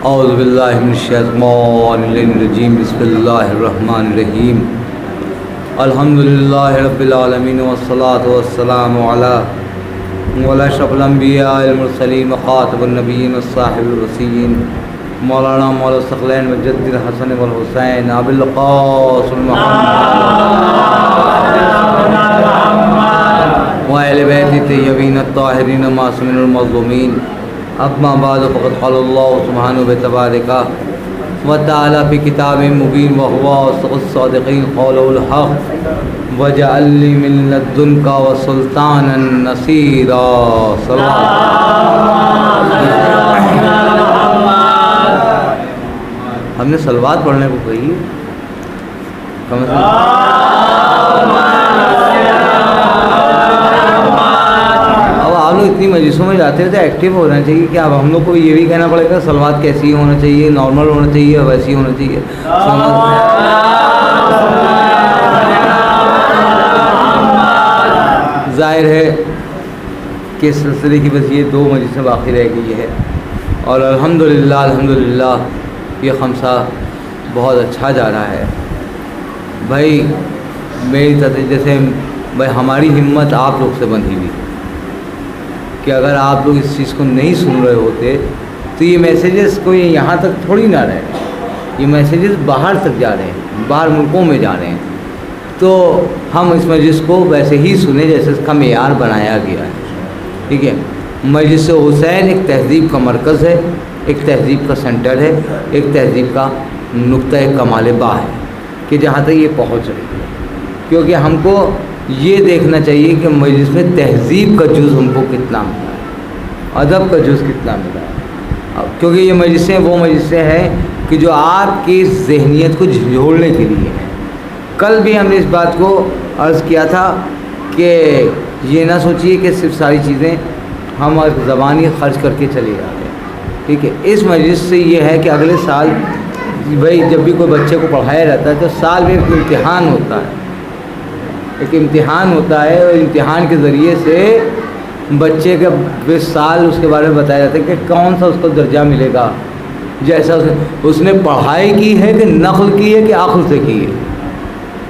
اعوذ باللہ من الشیطان الرجیم بسم اللہ الرحمن الرحیم الحمدللہ رب العالمین والصلاة والسلام علی اشرف الانبیاء المرسلین وخاتم النبیین والصاحب الوصیین مولانا مولا الثقلین مجد الحسن والحسین ابی القاسم وآل بیت الطیبین الطاہرین المعصومین المظلومین اما بعد فقد قال اللہ سبحانہ وتبارک وتعالی فی کتاب مبین وهو اصدق الصادقین قول الحق وجعل لی من لدنک وسلطانا نصیرا صلی ہم نے صلوات پڑھنے کو کہی کم سے آپ لوگ اتنی مجلسوں میں جاتے ہیں تو ایکٹیو ہونا چاہیے کہ اب ہم لوگ کو یہ بھی کہنا پڑے گا صلوات کیسی ہونا چاہیے، نارمل ہونا چاہیے، ویسی ہونا چاہیے. ظاہر ہے کہ اس سلسلے کی بس یہ 2 مجلسیں باقی رہ گئی ہے اور الحمدللہ یہ خمسہ بہت اچھا جا رہا ہے. بھائی میری طرف جیسے بھائی ہماری ہمت آپ لوگ سے بندھی ہوئی کہ اگر آپ لوگ اس چیز کو نہیں سن رہے ہوتے تو یہ میسیجز کوئی یہاں تک تھوڑی نہ رہے، یہ میسیجز باہر تک جا رہے ہیں، باہر ملکوں میں جا رہے ہیں. تو ہم اس مجلس کو ویسے ہی سنیں جیسے اس کا معیار بنایا گیا ہے. ٹھیک ہے، مجلس حسین ایک تہذیب کا مرکز ہے، ایک تہذیب کا سینٹر ہے، ایک تہذیب کا نقطۂ کمال با ہے کہ جہاں تک یہ پہنچ رہی ہے. کیونکہ ہم کو یہ دیکھنا چاہیے کہ مجلس میں تہذیب کا جز ہم کو کتنا ملا ہے، ادب کا جز کتنا ملا ہے. کیونکہ یہ مجلسیں وہ مجلسیں ہیں کہ جو آپ کی ذہنیت کو جھنجھوڑنے کے لیے ہیں. کل بھی ہم نے اس بات کو عرض کیا تھا کہ یہ نہ سوچیے کہ صرف ساری چیزیں ہم زبانی خرچ کر کے چلے جاتے ہیں. ٹھیک ہے، اس مجلس سے یہ ہے کہ اگلے سال بھائی جب بھی کوئی بچے کو پڑھایا جاتا ہے تو سال میں ایک امتحان ہوتا ہے، ایک امتحان ہوتا ہے اور امتحان کے ذریعے سے بچے کا 20 سال اس کے بارے میں بتایا جاتا ہے کہ کون سا اس کو درجہ ملے گا، جیسا اس نے پڑھائی کی ہے کہ نقل کی ہے کہ عقل سے کی ہے،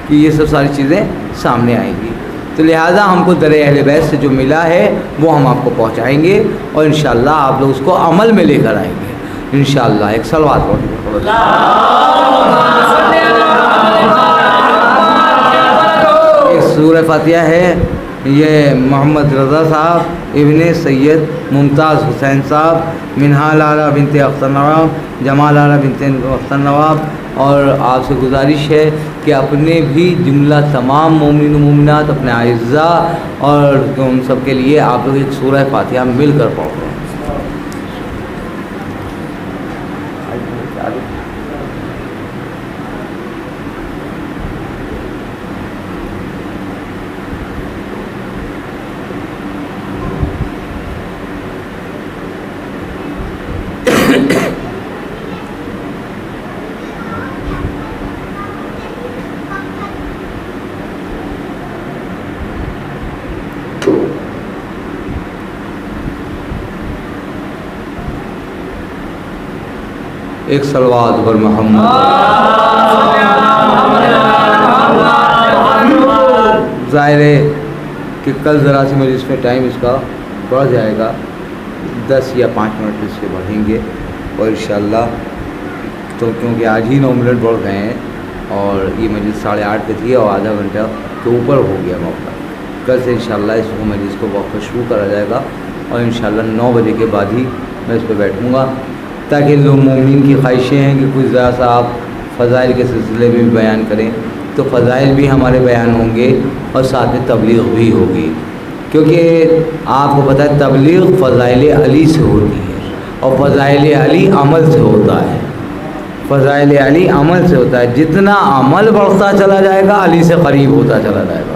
کہ یہ سب ساری چیزیں سامنے آئیں گی. تو لہٰذا ہم کو در اہل بیت سے جو ملا ہے وہ ہم آپ کو پہنچائیں گے اور انشاءاللہ آپ لوگ اس کو عمل میں لے کر آئیں گے انشاءاللہ. ایک صلوات پڑھیں. سورہ فاتحہ ہے، یہ محمد رضا صاحب ابن سید ممتاز حسین صاحب منہا لارا بنت اختر نواب جمال لارا بنت اختر نواب. اور آپ سے گزارش ہے کہ اپنے بھی جملہ تمام مومنین و مومنات اپنے اعزاء اور ان سب کے لیے آپ لوگ ایک سورہ فاتحہ مل کر پڑھ رہے ہیں. ایک صلوات پر محمد. ظاہر ہے کہ کل ذرا سے مجھے اس میں ٹائم اس کا بڑھ جائے گا، 10 یا 5 منٹ اس سے بڑھیں گے اور انشاءاللہ تو کیونکہ آج ہی 9 منٹ بڑھ گئے ہیں اور یہ مجلس 8:30 پہ تھی اور آدھا گھنٹہ کے اوپر ہو گیا موقع. کل سے انشاءاللہ اس کو مجلس کو وقت شروع کرا جائے گا اور انشاءاللہ 9 بجے کے بعد ہی میں اس پہ بیٹھوں گا تاکہ لوگ مومنین کی خواہشیں ہیں کہ کچھ ذرا سا آپ فضائل کے سلسلے میں بھی بیان کریں تو فضائل بھی ہمارے بیان ہوں گے اور ساتھ میں تبلیغ بھی ہوگی. کیونکہ آپ کو پتہ ہے تبلیغ فضائل علی سے ہوتی ہے اور فضائل علی عمل سے ہوتا ہے. فضائل علی عمل سے ہوتا ہے، جتنا عمل بڑھتا چلا جائے گا علی سے قریب ہوتا چلا جائے گا.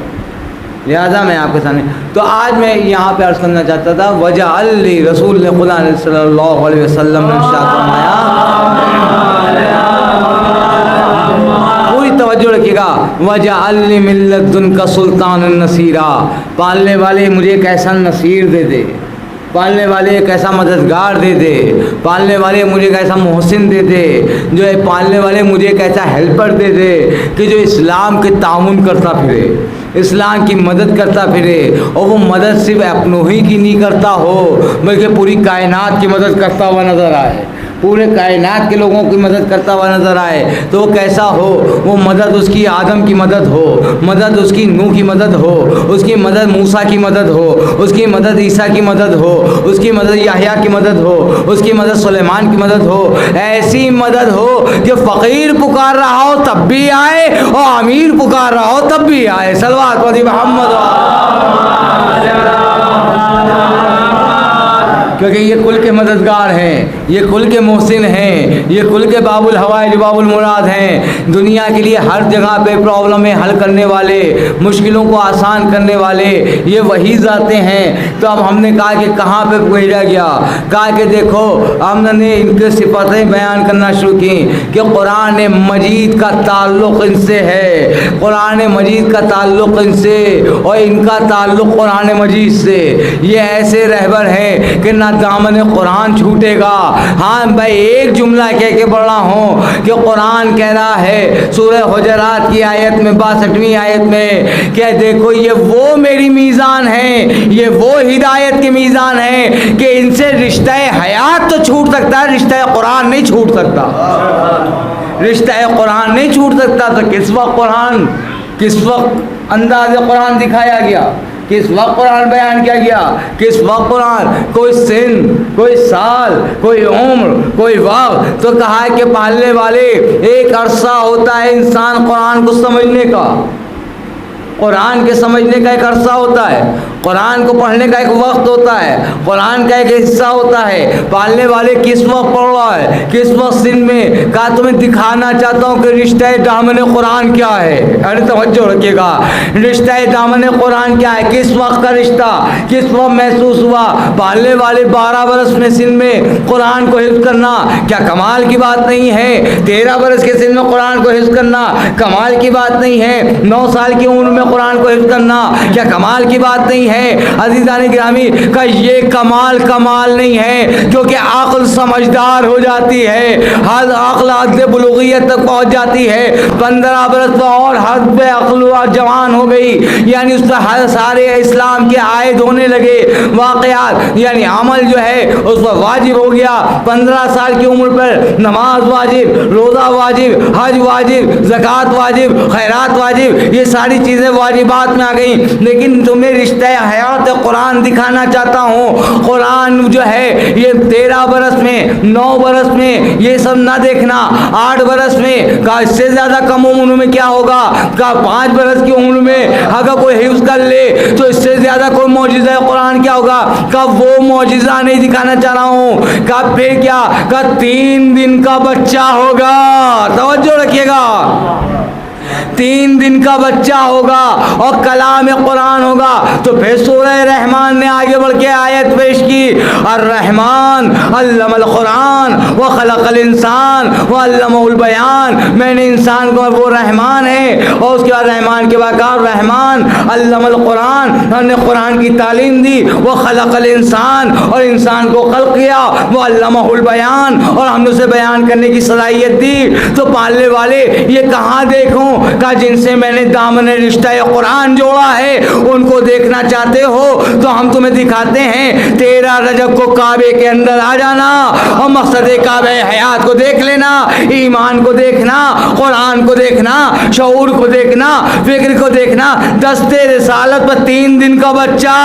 لہذا میں آپ کے سامنے تو آج میں یہاں پہ عرض کرنا چاہتا تھا وجعل لی رسول خدا صلی اللہ علیہ وسلم نے ارشاد فرمایا، پوری توجہ رکھیے گا، وجعل لی من لدنک سلطانا نصیرا، پالنے والے مجھے ایک ایسا نصیر دے دے، پالنے والے ایک ایسا مددگار دے دے، پالنے والے مجھے ایک ایسا محسن دے دے، جو ہے پالنے والے مجھے ایک ایسا ہیلپر دے دے کہ جو اسلام کے تعاون کرتا پھرے، اسلام کی مدد کرتا پھرے، اور وہ مدد صرف اپنوں ہی کی نہیں کرتا ہو بلکہ پوری کائنات کی مدد کرتا ہوا نظر آئے، پورے کائنات کے لوگوں کی مدد کرتا ہوا نظر آئے۔ تو وہ کیسا ہو؟ وہ مدد اس کی آدم کی مدد ہو، مدد اس کی نوح کی مدد ہو، اس کی مدد موسیٰ کی مدد ہو، اس کی مدد عیسیٰ کی مدد ہو، اس کی مدد یحییٰ کی مدد ہو، اس کی مدد سلیمان کی مدد ہو۔ ایسی مدد ہو کہ فقیر پکار رہا ہو تب بھی آئے اور امیر پکار رہا ہو تب بھی آئے۔ صلوات و محمد، کیونکہ یہ کل کے مددگار ہیں، یہ کل کے محسن ہیں، یہ کل کے باب الحوائج باب المراد ہیں، دنیا کے لیے ہر جگہ پہ پرابلمیں حل کرنے والے، مشکلوں کو آسان کرنے والے یہ وہی ذاتیں ہیں۔ تو اب ہم نے کہا کہ کہاں پہ بھیجا گیا؟ کہا کہ دیکھو ہم نے ان کے صفتیں بیان کرنا شروع کی کہ قرآن مجید کا تعلق ان سے ہے، قرآن مجید کا تعلق ان سے اور ان کا تعلق قرآن مجید سے۔ یہ ایسے رہبر ہیں کہ نہ دامن قرآن چھوٹے گا۔ ہاں بھائی ایک جملہ کہہ کے پڑھ رہا ہوں کہ قرآن کہہ رہا ہے سورہ حجرات کی آیت میں 62ویں آیت میں کہ دیکھو یہ وہ میری میزان ہے، یہ وہ ہدایت کے میزان ہے کہ ان سے رشتہ حیات تو چھوٹ سکتا ہے، رشتہ قرآن نہیں چھوٹ سکتا، رشتہ قرآن نہیں چھوٹ سکتا۔ تو کس وقت قرآن، کس وقت انداز قرآن دکھایا گیا، کس وقت قرآن بیان کیا گیا، کس وقت قرآن، کوئی سن، کوئی سال، کوئی عمر، کوئی وقت۔ تو کہا ہے کہ پالنے والے ایک عرصہ ہوتا ہے انسان قرآن کو سمجھنے کا، قرآن کے سمجھنے کا ایک عرصہ ہوتا ہے، قرآن کو پڑھنے کا ایک وقت ہوتا ہے، قرآن کا ایک حصہ ہوتا ہے۔ پالنے والے کس وقت پڑھ رہا ہے، کس وقت سن میں؟ کہا تمہیں دکھانا چاہتا ہوں کہ رشتہ دامن قرآن کیا ہے۔ ارے توجہ رکھیے گا، رشتہ دامن قرآن کیا ہے، کس وقت کا رشتہ، کس وقت محسوس ہوا؟ پالنے والے 12 برس میں سن میں قرآن کو حفظ کرنا کیا کمال کی بات نہیں ہے؟ 13 برس کے سن میں قرآن کو حفظ کرنا کمال کی بات نہیں ہے؟ 9 سال کی عمر میں قرآن کو حفظ کرنا کیا کمال کی بات نہیں ہے؟ عزیزان گرامی کا یہ کمال نہیں ہے، کیونکہ عقل سمجھدار ہو جاتی ہے، حد عقل حد بلوغیت تک پہنچ جاتی ہے۔ 15 برس اور حد پہ عقل جوان ہو گئی، یعنی اس پر سارے اسلام کے عائد ہونے لگے واقعات، یعنی عمل جو ہے اس پر واجب ہو گیا۔ 15 سال کی عمر پر نماز واجب، روزہ واجب، حج واجب، زکوٰۃ واجب، خیرات واجب، یہ ساری چیزیں واجبات میں آ گئیں۔ لیکن تمہیں رشتہ حیات قرآن دکھانا چاہتا ہوں۔ قرآن جو ہے یہ 13 برس میں، 9 برس میں یہ سب نہ دیکھنا، 8 برس میں کا اس سے زیادہ کم عمر میں کیا ہوگا، کا 5 برس کی عمر میں اگر کوئی حفظ کر لے تو اس سے زیادہ کوئی معجزہ قرآن کیا ہوگا؟ کا وہ معجزہ نہیں دکھانا چاہ رہا ہوں، کا پھر کیا، کا 3 دن کا بچہ ہوگا۔ توجہ رکھیے گا، 3 دن کا بچہ ہوگا اور کلام قرآن ہوگا۔ تو پھر سورہ رحمان نے آگے بڑھ کے آیت پیش کی، الرحمن علم القرآن وخلق الانسان وعلمہ البیان۔ میں نے انسان کو، وہ رحمان ہے، اور اس کے بعد رحمان کے بعد کہا رحمان علم القرآن، ہم نے قرآن کی تعلیم دی، وخلق الانسان، اور انسان کو خلق کیا، وعلمہ البیان، اور ہم نے اسے بیان کرنے کی صلاحیت دی۔ تو پالنے والے یہ کہاں دیکھوں؟ کا جن سے میں نے دامن رشتہ قرآن جوڑا ہے ان کو دیکھنا چاہتے ہو تو ہم تمہیں دکھاتے ہیں۔ 13 رجب کو کعبے کے اندر آ جانا اور مقصد کعبہ حیات کو دیکھ لینا، ایمان کو دیکھنا، قرآن کو دیکھنا، شعور کو دیکھنا، فکر کو دیکھنا۔ دستے رسالت پر 3 دن کا بچہ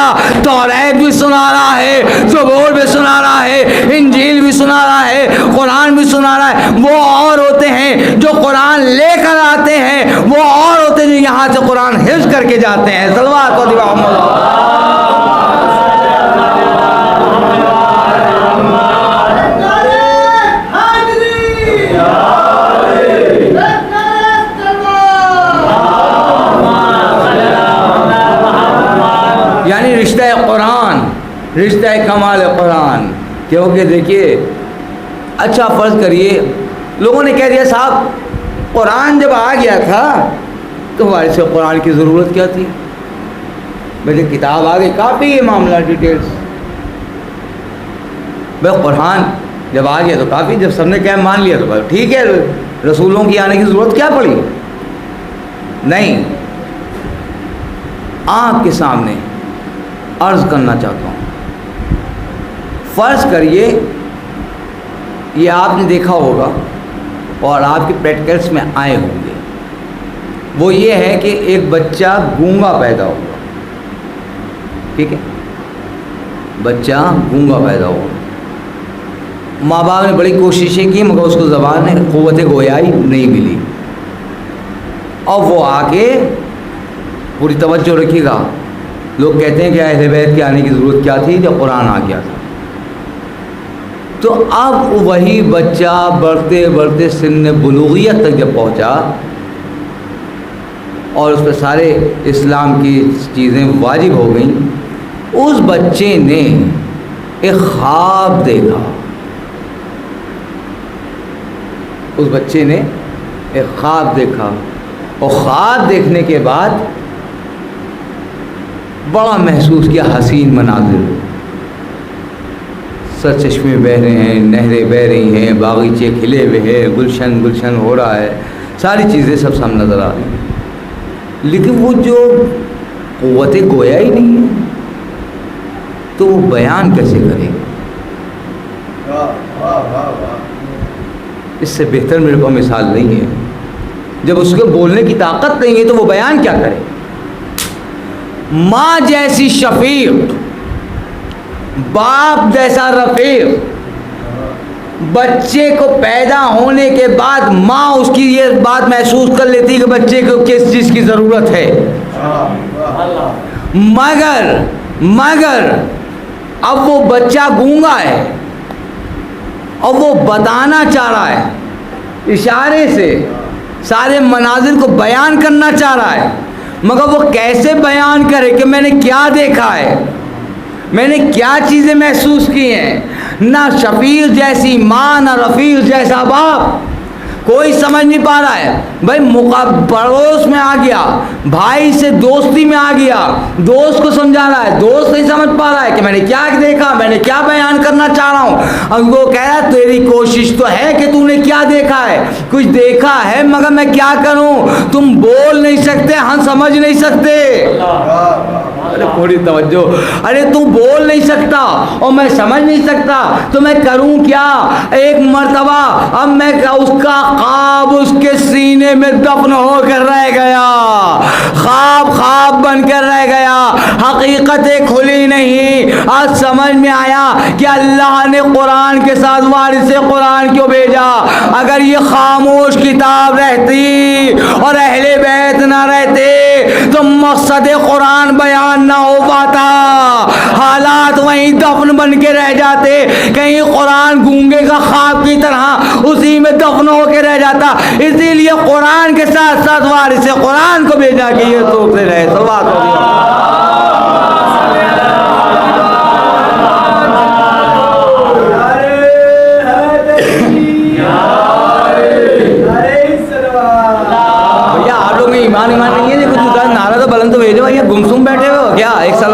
توریت بھی سنا رہا ہے، زبور بھی سنا رہا ہے، انجیل بھی سنا رہا ہے، قرآن بھی سنا رہا ہے۔ وہ اور ہوتے ہیں جو قرآن لے کر آتے ہیں، وہ اور ہوتے ہیں جو یہاں سے قرآن حفظ کر کے جاتے ہیں۔ صلوات و محمد۔ یعنی رشتہ قرآن، رشتہ کمال قرآن۔ کیونکہ دیکھیے، اچھا فرض کریے لوگوں نے کہہ دیا صاحب قرآن جب آ گیا تھا تو ہمارے سے قرآن کی ضرورت کیا تھی؟ مجھے کتاب آ گئی، کافی ہے معاملہ ڈیٹیلز، بھائی قرآن جب آ گیا تو کافی، جب سب نے کیا مان لیا تو ٹھیک ہے، رسولوں کی آنے کی ضرورت کیا پڑی؟ نہیں. آنکھ کے سامنے عرض کرنا چاہتا ہوں، فرض کریے یہ آپ نے دیکھا ہوگا اور آپ کے پریکٹیکلس میں آئے ہوں گے، وہ یہ ہے کہ ایک بچہ گونگا پیدا ہوا، ٹھیک ہے، بچہ گونگا پیدا ہوا، ماں باپ نے بڑی کوششیں کی مگر اس کو زبان میں قوت گویائی نہیں ملی، اور وہ آ کے پوری توجہ رکھیے گا، لوگ کہتے ہیں کہ اہل بیت کے آنے کی ضرورت کیا تھی جب قرآن آ گیا تھا. تو اب وہی بچہ بڑھتے بڑھتے سن بلوغیت تک جب پہنچا اور اس پہ سارے اسلام کی چیزیں واجب ہو گئیں، اس بچے نے ایک خواب دیکھا. اس بچے نے ایک خواب دیکھا، اور خواب دیکھنے کے بعد بڑا محسوس کیا حسین مناظر، سرچشمے بہہ رہے ہیں، نہریں بہہ رہی ہیں، باغیچے کھلے ہوئے ہیں، گلشن گلشن ہو رہا ہے، ساری چیزیں سب سامنے نظر آ رہی ہیں، لیکن وہ جو قوت گویا ہی نہیں ہے تو وہ بیان کیسے کرے؟ اس سے بہتر میرے کو مثال نہیں ہے. جب اس کو بولنے کی طاقت نہیں ہے تو وہ بیان کیا کرے؟ ماں جیسی شفیق، باپ جیسا رفیق، بچے کو پیدا ہونے کے بعد ماں اس کی یہ بات محسوس کر لیتی کہ بچے کو کس چیز کی ضرورت ہے، مگر اب وہ بچہ گونگا ہے اور وہ بتانا چاہ رہا ہے، اشارے سے سارے مناظر کو بیان کرنا چاہ رہا ہے، مگر وہ کیسے بیان کرے کہ میں نے کیا دیکھا ہے، میں نے کیا چیزیں محسوس کی ہیں؟ نہ شفیق جیسی ماں، نہ رفیق جیسا باپ، کوئی سمجھ نہیں پا رہا ہے. بھائی پڑوس میں آ گیا، بھائی سے دوستی میں آ گیا، دوست کو سمجھا رہا ہے، دوست نہیں سمجھ پا رہا ہے کہ میں نے کیا دیکھا، میں نے کیا بیان کرنا چاہ رہا ہوں. اور وہ کہہ رہا ہے تیری کوشش تو ہے کہ تو نے کیا دیکھا ہے، کچھ دیکھا ہے مگر میں کیا کروں، تم بول نہیں سکتے، ہم سمجھ نہیں سکتے. ارے تھوڑی توجہ، ارے تو بول نہیں سکتا اور میں سمجھ نہیں سکتا تو میں کروں کیا؟ ایک مرتبہ اب میں اس کا خواب اس کے سینے میں دفن ہو کر رہ گیا، خواب بن کر رہ گیا، حقیقتیں کھلی نہیں. آج سمجھ میں آیا کہ اللہ نے قرآن کے ساتھ وارث قرآن کیوں بھیجا. اگر یہ خاموش کتاب رہتی اور اہل بیت نہ رہتے تو مقصد قرآن بیان نہ ہو پاتا، حالات وہیں دفن بن کے رہ جاتے، کہیں قرآن گونگے کا خواب کی طرح اسی میں دفن ہو کے رہ جاتا. اسی لیے قرآن کے ساتھ ساتھ وارث قرآن کو بھیجا کہ یہ سوچتے رہے. سوات ہو بھیا آپ لوگ میں ایمان نہیں ہے، کچھ نعرہ تو بلند تو بھیجو. بھیا گمسم بیٹھے ہو کیا؟ ایک سال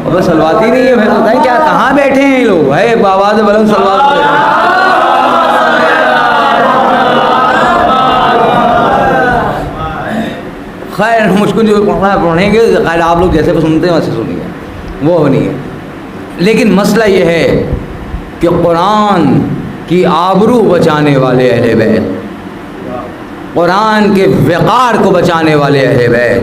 بس سلواتی نہیں ہے، پھر بتائیں کیا کہاں بیٹھے ہیں یہ لوگ؟ ہے آواز بلند سلوات. خیر مجھ کو جو پڑھیں گے خیر آپ لوگ جیسے سنتے ہیں ویسے سنیں گے، وہ نہیں ہے. لیکن مسئلہ یہ ہے کہ قرآن کی آبرو بچانے والے اہل بیت، قرآن کے وقار کو بچانے والے اہل بیت،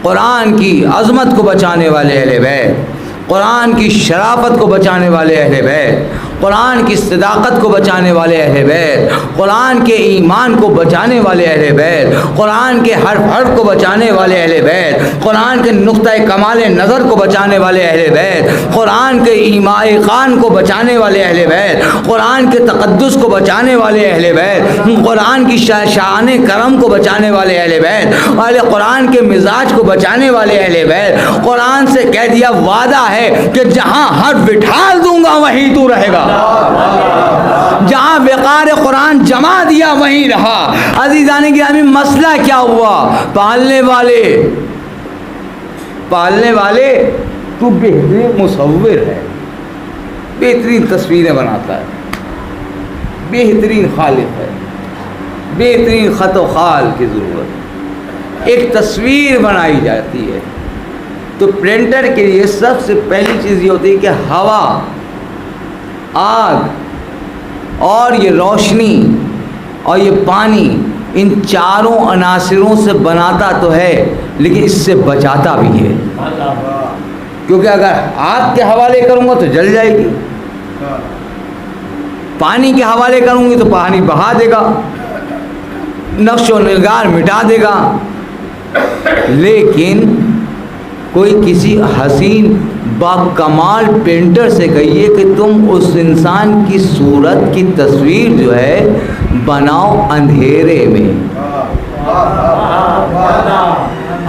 قرآن کی عظمت کو بچانے والے اہل بیت، قرآن کی شرافت کو بچانے والے اہل بیت، قرآن کی صداقت کو بچانے والے اہل بیت، قرآن کے ایمان کو بچانے والے اہل بیت، قرآن کے حرف کو بچانے والے اہل بیت، قرآن کے نقطۂ کمال نظر کو بچانے والے اہل بیت، قرآن کے ایمان کو بچانے والے اہل بیت، قرآن کے تقدس کو بچانے والے اہل بیت، قرآن کی شان کرم کو بچانے والے اہل بیت، اہل قرآن کے مزاج کو بچانے والے اہل بیت. قرآن سے کہہ دیا وعدہ ہے کہ جہاں حرف بٹھال دوں گا وہیں تو رہے گا، جہاں وقار قرآن جما دیا وہیں رہا. عزیزان گرامی مسئلہ کیا ہوا؟ پالنے والے تو بہترین مصور ہے، بہترین تصویریں بناتا ہے، بہترین خالق ہے، بہترین خط و خال کی ضرورت، ایک تصویر بنائی جاتی ہے تو پرنٹر کے لیے سب سے پہلی چیز یہ ہوتی ہے کہ ہوا، آگ اور یہ روشنی اور یہ پانی، ان چاروں عناصروں سے بناتا تو ہے لیکن اس سے بچاتا بھی ہے، کیونکہ اگر آگ کے حوالے کروں گا تو جل جائے گی، پانی کے حوالے کروں گی تو پانی بہا دے گا، نقش و نگار مٹا دے گا۔ لیکن کوئی کسی حسین با کمال پینٹر سے کہیے کہ تم اس انسان کی صورت کی تصویر جو ہے بناؤ اندھیرے میں،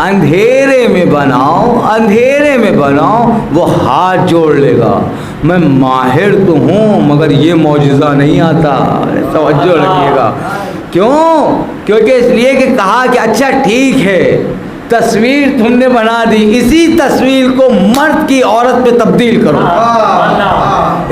اندھیرے میں بناؤ، اندھیرے میں بناؤ، وہ ہاتھ جوڑ لے گا، میں ماہر تو ہوں مگر یہ معجزہ نہیں آتا، توجہ رکھیے گا۔ کیوں؟ کیونکہ اس لیے کہ کہا کہ اچھا ٹھیک ہے تصویر تم نے بنا دی، اسی تصویر کو مرد کی عورت پہ تبدیل کرو،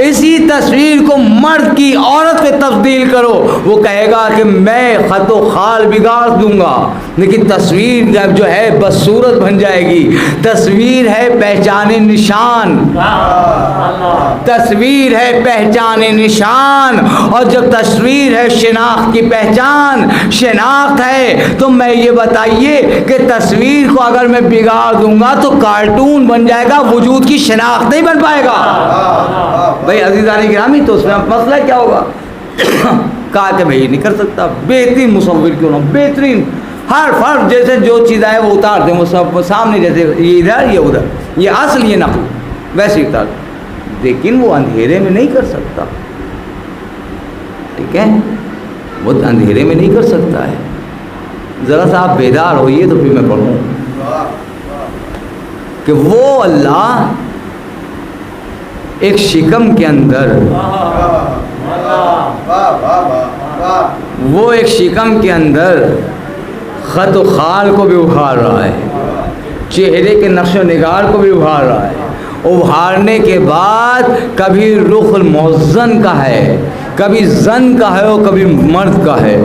اسی تصویر کو مرد کی عورت پہ تبدیل کرو، وہ کہے گا کہ میں خط و خال بگاڑ دوں گا لیکن تصویر جب جو ہے بس صورت بن جائے گی۔ تصویر ہے پہچان نشان، تصویر ہے پہچان نشان، اور جب تصویر ہے شناخت کی پہچان، شناخت ہے تو میں یہ بتائیے کہ تصویر کو اگر میں بگاڑ دوں گا تو کارٹون بن جائے گا، وجود کی شناخت نہیں بن پائے گا۔ بھائی عزیزان گرامی تو اس میں مسئلہ کیا ہوگا؟ کہا کہ میں یہ نہیں کر سکتا، بہترین مصور کیوں نہ، بہترین ہر فرق جیسے جو چیز آئے وہ اتار دیں، وہ سب سامنے، جیسے یہ ادھر یہ ادھر، یہ اصل یہ نقل، ویسے اتار دیں، لیکن وہ اندھیرے میں نہیں کر سکتا، ٹھیک ہے، وہ اندھیرے میں نہیں کر سکتا ہے۔ ذرا سا آپ بیدار ہوئیے تو پھر میں پڑھوں کہ وہ اللہ ایک شکم کے اندر، وہ ایک شکم کے اندر خط و خال کو بھی ابھار رہا ہے، چہرے کے نقش و نگار کو بھی ابھار رہا ہے، ابھارنے کے بعد کبھی رخ المحزن کا ہے، کبھی زن کا ہے اور کبھی مرد کا ہے،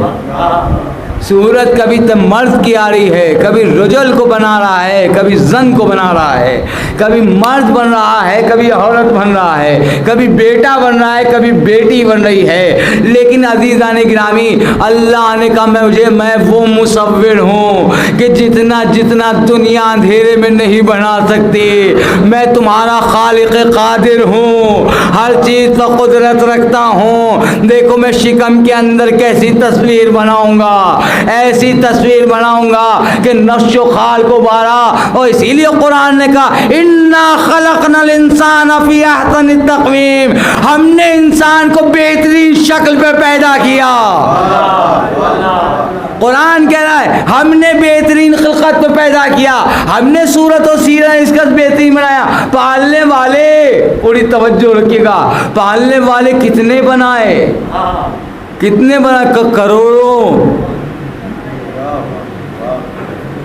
صورت کبھی مرد کی آ رہی ہے، کبھی رجل کو بنا رہا ہے، کبھی زن کو بنا رہا ہے، کبھی مرد بن رہا ہے، کبھی عورت بن رہا ہے، کبھی بیٹا بن رہا ہے، کبھی بیٹی بن رہی ہے۔ لیکن عزیزان گرامی اللہ نے کہا میں وہ مصور ہوں کہ جتنا جتنا دنیا اندھیرے میں نہیں بنا سکتی، میں تمہارا خالق قادر ہوں، ہر چیز پر قدرت رکھتا ہوں۔ دیکھو میں شکم کے اندر کیسی تصویر بناؤں گا، ایسی تصویر بناؤں گا کہ نقش و خال کو بارا، اور اسی لیے قرآن نے کہا انا خلقنا الانسان فی احسن تقویم، ہم نے انسان کو بہترین شکل پہ پیدا کیا۔ قرآن کہہ رہا ہے ہم نے بہترین خلقت پہ پیدا کیا، ہم نے صورت و سیرت اس کا بہترین بنایا۔ پالنے والے، پوری توجہ رکھیے گا، پالنے والے کتنے بنائے، کتنے بنائے؟ کروڑوں،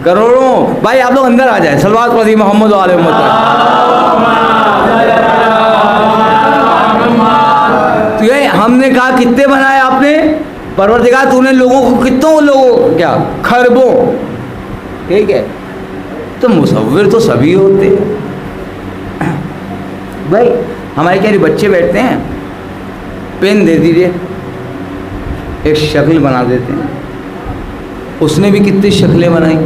کروڑوں۔ بھائی آپ لوگ اندر آ جائیں، صلوات پڑھی محمد و آل محمد۔ تو یہ ہم نے کہا کتنے بنائے آپ نے؟ پروردگار تو نے لوگوں کو کتنوں لوگوں کیا خربوں، ٹھیک ہے، تو مصور تو سبھی ہوتے ہیں۔ بھائی ہمارے کیا بچے بیٹھتے ہیں، پین دے دیجیے، ایک شکل بنا دیتے ہیں، اس نے بھی کتنی شکلیں بنائی۔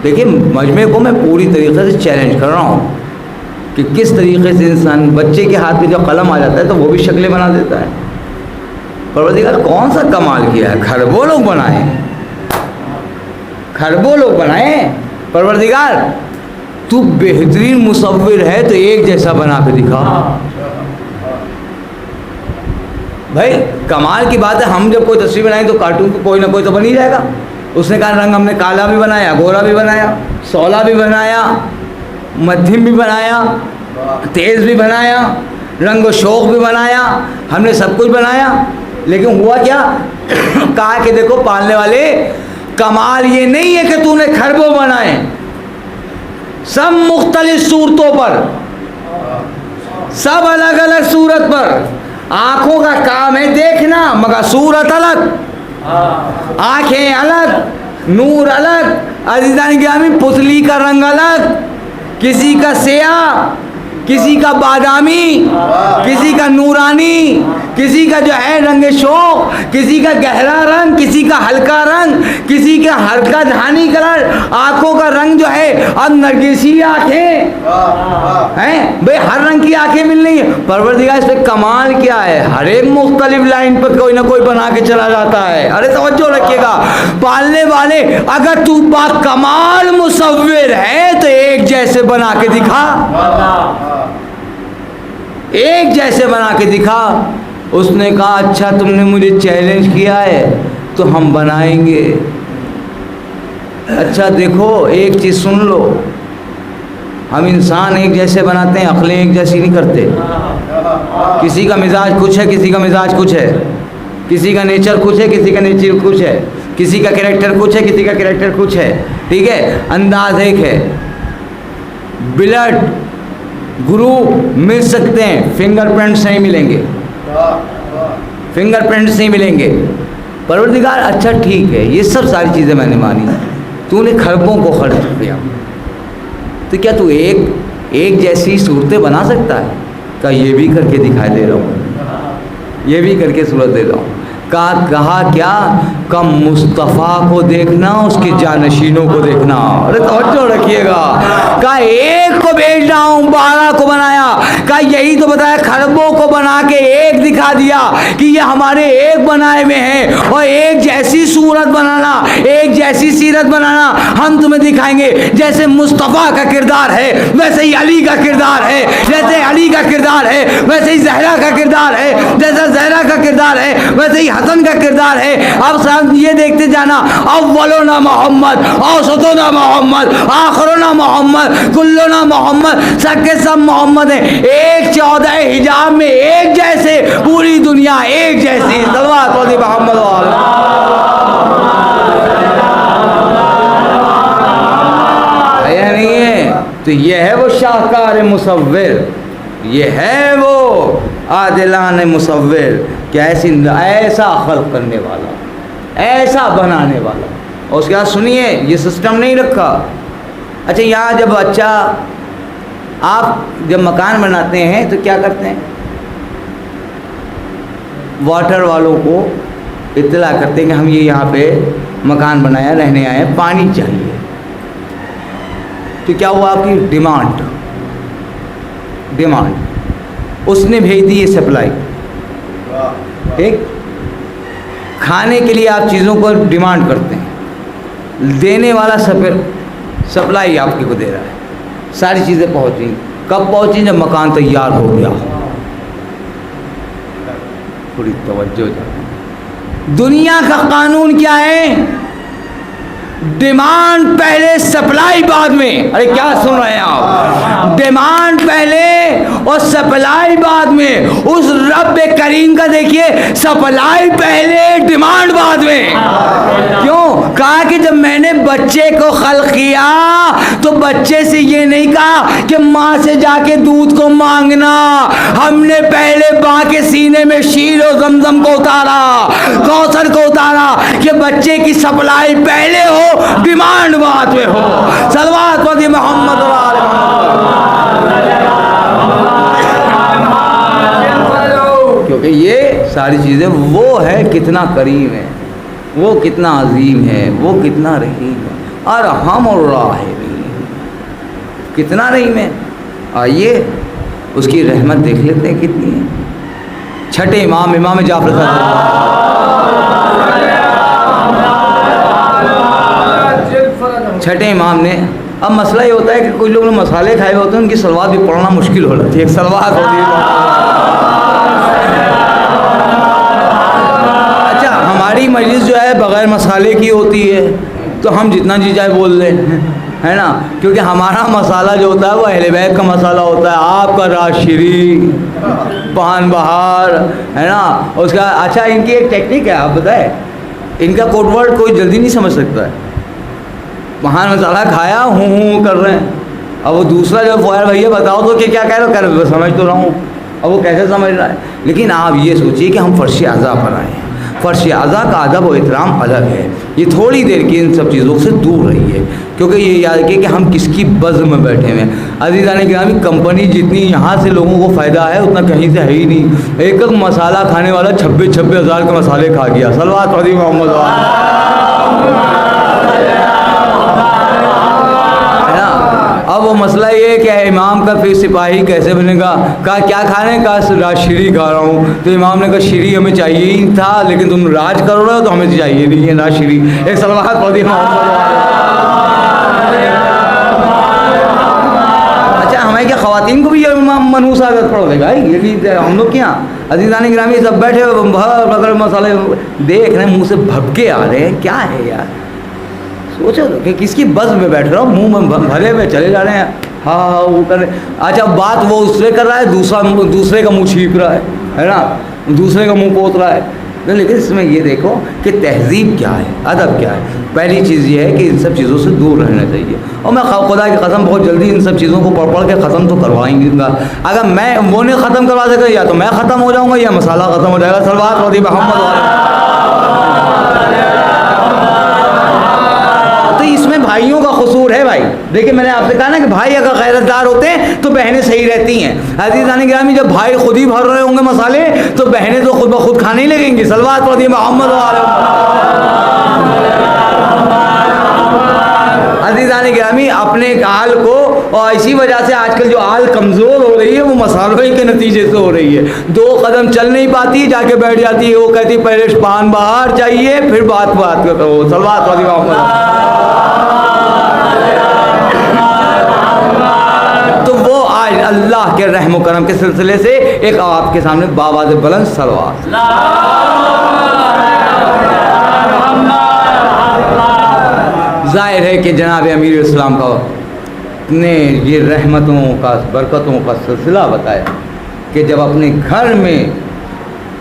دیکھیے مجمع کو میں پوری طریقے سے چیلنج کر رہا ہوں کہ کس طریقے سے انسان، بچے کے ہاتھ میں جب قلم آ جاتا ہے تو وہ بھی شکلیں بنا دیتا ہے۔ پروردگار کون سا کمال کیا ہے، خربوں لوگ بنائے، خربوں لوگ بنائے۔ پروردگار تو بہترین مصور ہے تو ایک جیسا بنا کے دکھا۔ بھائی کمال کی بات ہے، ہم جب کوئی تصویر بنائیں تو کارٹون کو کوئی نہ کوئی تو بن ہی جائے گا۔ اس نے کہا رنگ ہم نے کالا بھی بنایا، گورا بھی بنایا، سولا بھی بنایا، مدھم بھی بنایا، تیز بھی بنایا، رنگ و شوق بھی بنایا، ہم نے سب کچھ بنایا۔ لیکن ہوا کیا؟ کہا کہ دیکھو پالنے والے، کمال یہ نہیں ہے کہ تو نے خربوں بنائے، سب مختلف صورتوں پر، سب الگ الگ صورت پر. آنکھوں کا کام ہے دیکھنا، مگر صورت الگ، آنکھیں الگ، نور الگ. عزیزان گرامی، پتلی کا رنگ الگ، کسی کا سیاہ، کسی کا بادامی، کسی کا نورانی، کسی کا جو ہے رنگ شوق، کسی کا گہرا رنگ، کسی کا ہلکا رنگ، کسی کا ہلکا دھانی کلر. آنکھوں کا رنگ جو ہے، اب نرگسی آنکھیں ہیں بھئی، ہر رنگ کی آنکھیں مل رہی ہیں. پروردگار اس پہ کمال کیا ہے، ہر ایک مختلف لائن پر کوئی نہ کوئی بنا کے چلا جاتا ہے. ارے توجہ رکھیے گا پالنے والے، اگر تو با کمال مصور ہے تو ایک جیسے بنا کے دکھا، ایک جیسے بنا کے دکھا. اس نے کہا اچھا تم نے مجھے چیلنج کیا ہے تو ہم بنائیں گے. اچھا دیکھو ایک چیز سن لو، ہم انسان ایک جیسے بناتے ہیں، عقلیں ایک جیسی نہیں کرتے. کسی کا مزاج کچھ ہے، کسی کا مزاج کچھ ہے، کسی کا نیچر کچھ ہے، کسی کا نیچر کچھ ہے، کسی کا کریکٹر کچھ ہے، کسی کا کریکٹر کچھ ہے. ٹھیک ہے، انداز ایک ہے. بلڈ گروپ مل سکتے ہیں، فنگر پرنٹس نہیں ملیں گے، فنگر پرنٹس نہیں ملیں گے. پروردگار اچھا ٹھیک ہے، یہ سب ساری چیزیں میں نے مانی، تو نے خربوں کو خرچ کیا، تو کیا تو ایک جیسی صورتیں بنا سکتا ہے؟ کہ یہ بھی کر کے دکھائی دے رہا ہوں، یہ بھی کر کے صورت دے رہا ہوں. کہا کیا، کم مصطفیٰ کو دیکھنا، اس کے جانشینوں کو دیکھنا. ارے توجہ رکھیے گا، کہا ایک کو بھیج رہا ہوں، 12 کو بنایا. کہا یہی تو بتایا، خربوں کو بنا کے ایک دکھا دیا کہ یہ ہمارے ایک بنائے میں ہیں. اور ایک جیسی صورت بنانا، ایک جیسی سیرت بنانا ہم تمہیں دکھائیں گے. جیسے مصطفیٰ کا کردار ہے ویسے ہی علی کا کردار ہے، جیسے علی کا کردار ہے ویسے ہی زہرا کا کردار ہے، جیسا زہرا کا کردار ہے ویسے ہی حسن کا کردار ہے. اب صاحب یہ دیکھتے جانا، اولنا محمد، اوسطنا محمد، آخرنا محمد، کلنا محمد، سب کے سب محمد ہیں. ایک 14 حجاب میں ایک جیسے، پوری دنیا ایک جیسی. صلوات محمد نہیں ہے تو یہ ہے وہ شاہکار مصور، یہ ہے وہ عادلان مصور کہ ایسا خلق کرنے والا، ایسا بنانے والا. اور اس کے بعد سنیے، یہ سسٹم نہیں رکھا. اچھا یہاں جب آپ جب مکان بناتے ہیں تو کیا کرتے ہیں؟ واٹر والوں کو اطلاع کرتے ہیں کہ ہم یہ یہاں پہ مکان بنایا، رہنے آئے ہیں، پانی چاہیے. تو کیا ہوا، آپ کی ڈیمانڈ، اس نے بھیج دی یہ سپلائی. ٹھیک، کھانے کے لیے آپ چیزوں کو ڈیمانڈ کرتے ہیں، دینے والا سپلائی آپ کو دے رہا ہے. ساری چیزیں پہنچیں، کب پہنچیں؟ جب مکان تیار ہو گیا. تھوڑی توجہ جائے. دنیا کا قانون کیا ہے؟ ڈیمانڈ پہلے، سپلائی بعد میں. ارے کیا سن رہے ہیں آپ؟ ڈیمانڈ پہلے اور سپلائی بعد میں. اس رب کریم کا دیکھیے، سپلائی پہلے ڈیمانڈ بعد میں. کیوں؟ کہا کہ جب میں نے بچے کو خلق کیا تو بچے سے یہ نہیں کہا کہ ماں سے جا کے دودھ کو مانگنا. ہم نے پہلے ماں کے سینے میں شیر و زمزم کو اتارا، کوثر کو اتارا، کہ بچے کی سپلائی پہلے ہو، ڈیمانڈ بعد میں ہو. صلوات پڑھیے محمد و آل محمد. کیونکہ یہ ساری چیزیں وہ ہے کتنا کریم ہے، وہ کتنا عظیم ہے، وہ کتنا رحیم ہے. ارحم الراحمین، کتنا رحیم ہے. آئیے اس کی رحمت دیکھ لیتے ہیں کتنی ہے. چھٹے امام جعفر صاحب، چھٹے امام نے، اب مسئلہ یہ ہوتا ہے کہ کچھ لوگ نے مسالے کھائے ہوتے ہیں، ان کی سلوات بھی پڑھنا مشکل ہو جاتی ہے. ایک سلوات ہوتی ہے. اچھا ہماری مجلس جو ہے بغیر مسالے کی ہوتی ہے تو ہم جتنا جی جائے بول لیں، ہے نا، کیونکہ ہمارا مسالہ جو ہوتا ہے وہ اہل بیت کا مسالہ ہوتا ہے. آپ کا راشری، پان بہار، ہے نا. اس کا اچھا ان کی ایک ٹیکنیک ہے، آپ بتائیں، ان کا کوڈ ورڈ کوئی جلدی نہیں سمجھ سکتا ہے. وہاں مسالہ کھایا، ہوں کر رہے ہیں، اب وہ دوسرا جو فوائر بھیا بتاؤ تو کہ کیا کہہ رہے ہو، کہہ رہے سمجھ تو رہا ہوں، اب وہ کیسے سمجھ رہا ہے. لیکن آپ یہ سوچیے کہ ہم فرش اعضاء پر آئے ہیں، فرش اعضاء کا ادب و احترام الگ ہے. یہ تھوڑی دیر کی ان سب چیزوں سے دور رہیے، کیونکہ یہ یاد رکھیے کہ ہم کس کی بزم میں بیٹھے ہوئے ہیں. عزیزان گرامی، کمپنی جتنی یہاں سے لوگوں کو فائدہ ہے اتنا کہیں سے ہے ہی نہیں. ایک ایک مسالہ کھانے والا 26,000 کے مسالے کھا گیا. صلوات پڑھی محمد اب وہ مسئلہ یہ ہے کہ امام کا پھر سپاہی کیسے بنے گا. کہا کیا کھانے کا، راج شیری کھا رہا ہوں. تو امام نے کہا شیری ہمیں چاہیے ہی تھا، لیکن تم راج کر رہے ہو تو ہمیں چاہیے نہیں ہے راج شیری. ایک صلوات پڑھ دی اچھا ہمیں کیا خواتین کو بھی یہ منحوس عادت پڑ دے گا؟ یہ بھی ہم لوگ کیا عزیزان گرامی سب بیٹھے ہوئے مسالے دیکھ رہے ہیں، منہ سے بھبکے آ رہے ہیں. کیا ہے یار، سوچو تو کہ کس کی بز میں بیٹھ رہا ہوں، منہ میں بھرے ہوئے چلے جا رہے ہیں. ہاں وہ کر رہے. اچھا بات وہ اس سے کر رہا ہے، دوسرے کا منہ چھیپ رہا ہے نا، دوسرے کا منہ پوت رہا ہے. لیکن اس میں یہ دیکھو کہ تہذیب کیا ہے، ادب کیا ہے. پہلی چیز یہ ہے کہ ان سب چیزوں سے دور رہنا چاہیے. اور میں خدا کی قسم بہت جلدی ان سب چیزوں کو پڑھ کے ختم تو کروائیں گا. اگر میں وہ نہیں ختم کروا سکا، یا تو میں ختم ہو جاؤں گا یا مسالہ ختم ہو جائے گا. صلوات پڑھی محمد والے. تو اس میں بھائیوں کا قصور ہے بھائی. دیکھیں میں نے آپ سے کہا نا کہ بھائی اگر غیرت دار ہوتے ہیں تو بہنیں صحیح رہتی ہیں. عزیزان گرامی جب بھائی خود ہی بھر رہے ہوں گے مسالے تو بہنیں تو خود بخود کھانے ہی لگیں گی. صلوات پڑھی محمد والے. عزیزان گرامی اپنے آل کو، اور اسی وجہ سے آج کل جو آل کمزور ہو رہی ہے وہ مسالوں کے نتیجے سے ہو رہی ہے. 2 قدم چل نہیں پاتی، جا کے بیٹھ جاتی ہے. وہ کہتی پہلے پان باہر چاہیے پھر بات کرو. صلوات پڑھی محمد. تو وہ آج اللہ کے رحم و کرم کے سلسلے سے ایک آپ کے سامنے باواز بلند صلوات. ظاہر ہے کہ جناب امیر اسلام کا نے یہ رحمتوں کا، برکتوں کا سلسلہ بتایا کہ جب اپنے گھر میں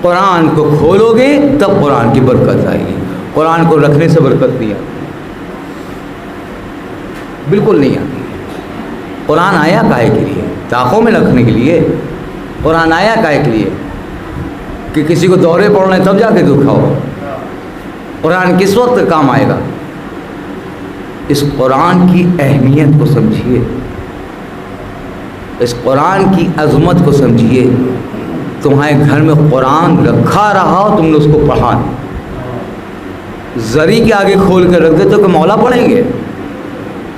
قرآن کو کھولو گے تب قرآن کی برکت آئے گی. قرآن کو رکھنے سے برکت نہیں آتی، بالکل نہیں آتی. قرآن آیا کائے کے لیے؟ تاخوں میں رکھنے کے لیے. قرآن آیا کائے کے لیے؟ کہ کسی کو دورے پڑنے تب جا کے دکھا ہو. قرآن کس وقت کام آئے گا؟ اس قرآن کی اہمیت کو سمجھیے، اس قرآن کی عظمت کو سمجھیے. تمہارے گھر میں قرآن رکھا رہا ہو، تم نے اس کو پڑھا نہیں. زری کے آگے کھول کے رکھ دے تو کہ مولا پڑھیں گے.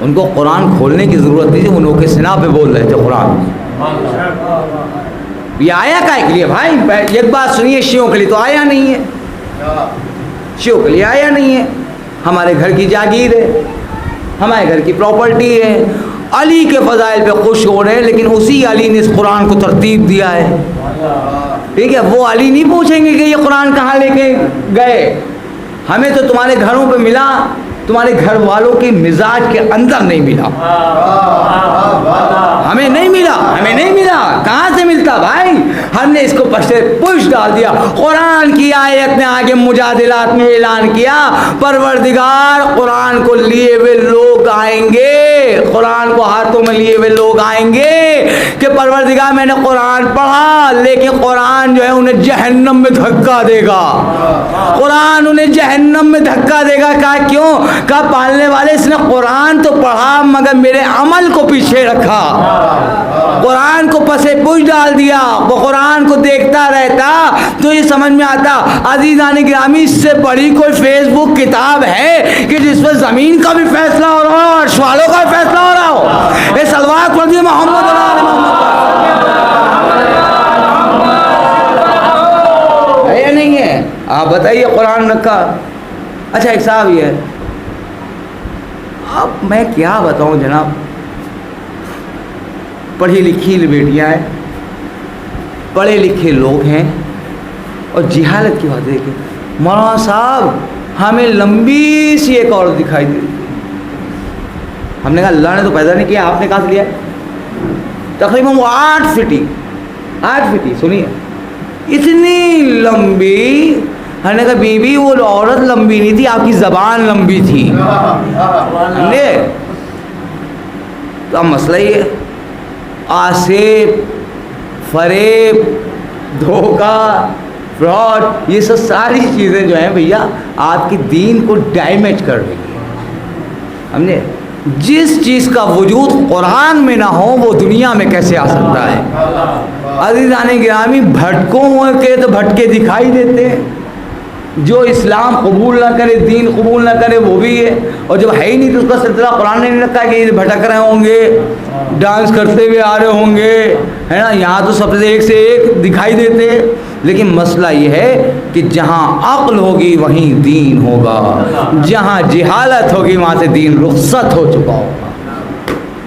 ان کو قرآن کھولنے کی ضرورت نہیں تھی، وہ نوکے سنا پہ بول رہے تھے قرآن. یہ آیا کائے کے لیے بھائی؟ ایک بات سنیے، شیعوں کے لیے تو آیا نہیں ہے. شیعوں کے لیے آیا نہیں ہے. ہمارے گھر کی جاگیر ہے، ہمارے گھر کی پراپرٹی ہے. علی کے فضائل پہ خوش ہو رہے ہیں، لیکن اسی علی نے اس قرآن کو ترتیب دیا ہے. ٹھیک ہے، وہ علی نہیں پوچھیں گے کہ یہ قرآن کہاں لے کے گئے. ہمیں تو تمہارے گھروں پہ ملا، تمہارے گھر والوں کے مزاج کے اندر نہیں ملا. ہمیں نہیں ملا، ہمیں نہیں ملا. کہاں سے ملتا بھائی؟ ہم نے اس کو پشتے پوش ڈال دیا. قرآن کی آیت نے آگے مجادلات میں اعلان کیا، پروردگار قرآن کو لیے ہوئے لوگ آئیں گے، قرآن کو ہاتھوں میں لیے ہوئے لوگ آئیں گے کہ پروردگار میں نے قرآن پڑھا، لیکن قرآن جو ہے انہیں جہنم میں دھکا دے گا. قرآن انہیں جہنم میں دھکا دے گا. کہا کیوں؟ کہا پالنے والے اس نے قرآن تو پڑھا مگر میرے عمل کو پیچھے رکھا، قرآن کو پسے پوچھ ڈال دیا. وہ قرآن کو دیکھتا رہتا تو یہ سمجھ میں آتا. عزیزان گرامی اس سے بڑی کوئی فیس بک کتاب ہے کہ جس پر زمین کا بھی فیصلہ ہو رہا ہو اور شوالوں کا بھی فیصلہ ہو رہا ہو؟ یہ صلوات پڑھ دیے محمد ہے یا نہیں ہے؟ آپ بتائیے. قرآن رکھا. اچھا ایک صاحب یہ ہے، اب میں کیا بتاؤں جناب، پڑھی لکھی بیٹیاں ہیں، پڑھے لکھے لوگ ہیں، اور جہالت کی بات دیکھیں. مولانا صاحب ہمیں لمبی سی ایک عورت دکھائی دی. ہم نے کہا اللہ نے تو پیدا نہیں کیا، آپ نے کہاں سے لیا؟ تقریباً وہ 8 فٹی سنیے اتنی لمبی. ہم نے کہا بی بی وہ عورت لمبی نہیں تھی، آپ کی زبان لمبی تھی. تو اب مسئلہ یہ آسیب، فریب، دھوکہ، فراڈ، یہ سب ساری چیزیں جو ہیں بھیا آپ کی دین کو ڈیمیج کر رہی ہیں. ہم نے جس چیز کا وجود قرآن میں نہ ہو وہ دنیا میں کیسے آ سکتا ہے؟ عزیزان گرامی، بھٹکوں کے تو بھٹکے دکھائی دیتے ہیں. جو اسلام قبول نہ کرے، دین قبول نہ کرے، وہ بھی ہے. اور جب ہے ہی نہیں تو اس کا سلسلہ قرآن نے نہیں رکھا کہ یہ بھٹک رہے ہوں گے، ڈانس کرتے ہوئے آ رہے ہوں گے، ہے نا. یہاں تو سب سے ایک دکھائی دیتے ہیں. لیکن مسئلہ یہ ہے کہ جہاں عقل ہوگی وہیں دین ہوگا، جہاں جہالت ہوگی وہاں سے دین رخصت ہو چکا ہوگا.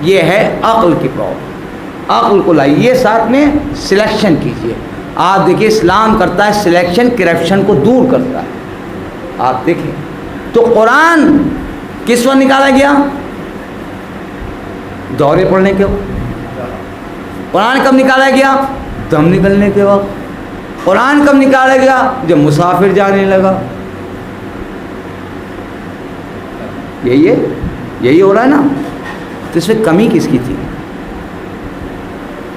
یہ ہے عقل کی پرابلم. عقل کو لائیے ساتھ میں، سلیکشن کیجئے. آپ دیکھیں اسلام کرتا ہے سلیکشن، کرپشن کو دور کرتا ہے. آپ دیکھیں تو قرآن کس وقت نکالا گیا؟ دورے پڑھنے کے وقت. قرآن کب نکالا گیا؟ دم نکلنے کے وقت. قرآن کب نکالا گیا؟ جب مسافر جانے لگا. یہی ہو رہا ہے نا. تو اس میں کمی کس کی تھی؟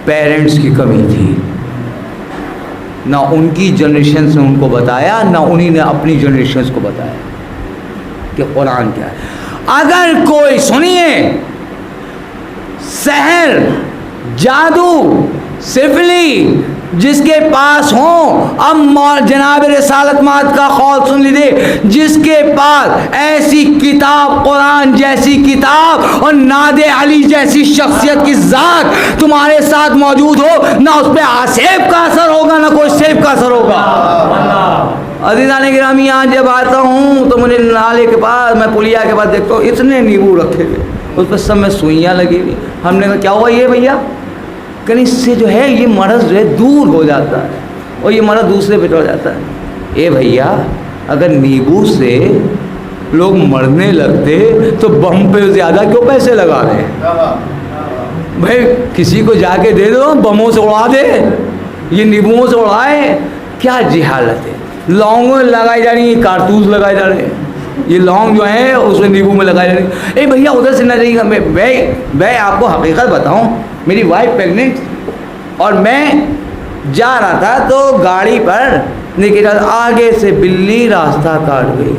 پیرنٹس کی کمی تھی. نہ ان کی جنریشنز نے ان کو بتایا، نہ انہی نے اپنی جنریشنز کو بتایا کہ قرآن کیا ہے. اگر کوئی سنیے سحر، جادو، سفلی جس کے پاس ہوں، اب جناب رسالت مات کا قول سن لیجیے، جس کے پاس ایسی کتاب، قرآن جیسی کتاب اور ناد علی جیسی شخصیت کی ذات تمہارے ساتھ موجود ہو، نہ اس پہ آسیب کا اثر ہوگا نہ کوئی سیب کا اثر ہوگا. عزیزان گرامی، یہاں جب آتا ہوں تو مجھے نالے کے پاس، میں پلیا کے پاس دیکھتا ہوں اتنے نیبو رکھے ہوئے، اس پہ سب میں سوئیاں لگی ہوئی. ہم نے کہا کیا ہوا یہ بھیا؟ کہ اس سے جو ہے یہ مرض جو ہے دور ہو جاتا ہے اور یہ مرض دوسرے پہ چڑھ جاتا ہے. اے بھیا، اگر نیبو سے لوگ مرنے لگتے تو بم پہ زیادہ کیوں پیسے لگا رہے ہیں؟ بھائی کسی کو جا کے دے دو، بموں سے اڑا دے. یہ نیبوؤں سے اڑائے. کیا جہالت ہے. لونگوں لگائی جا رہی ہیں، کارتوس لگائے جا رہے ہیں. یہ لونگ جو ہیں اس میں نیبو میں لگائے جا رہے ہیں. اے بھیا ادھر سے نہ جائیے گا. میں آپ کو حقیقت بتاؤں، میری وائف پریگننٹ اور میں جا رہا تھا تو گاڑی پر لیکن آگے سے بلی راستہ کاٹ گئی.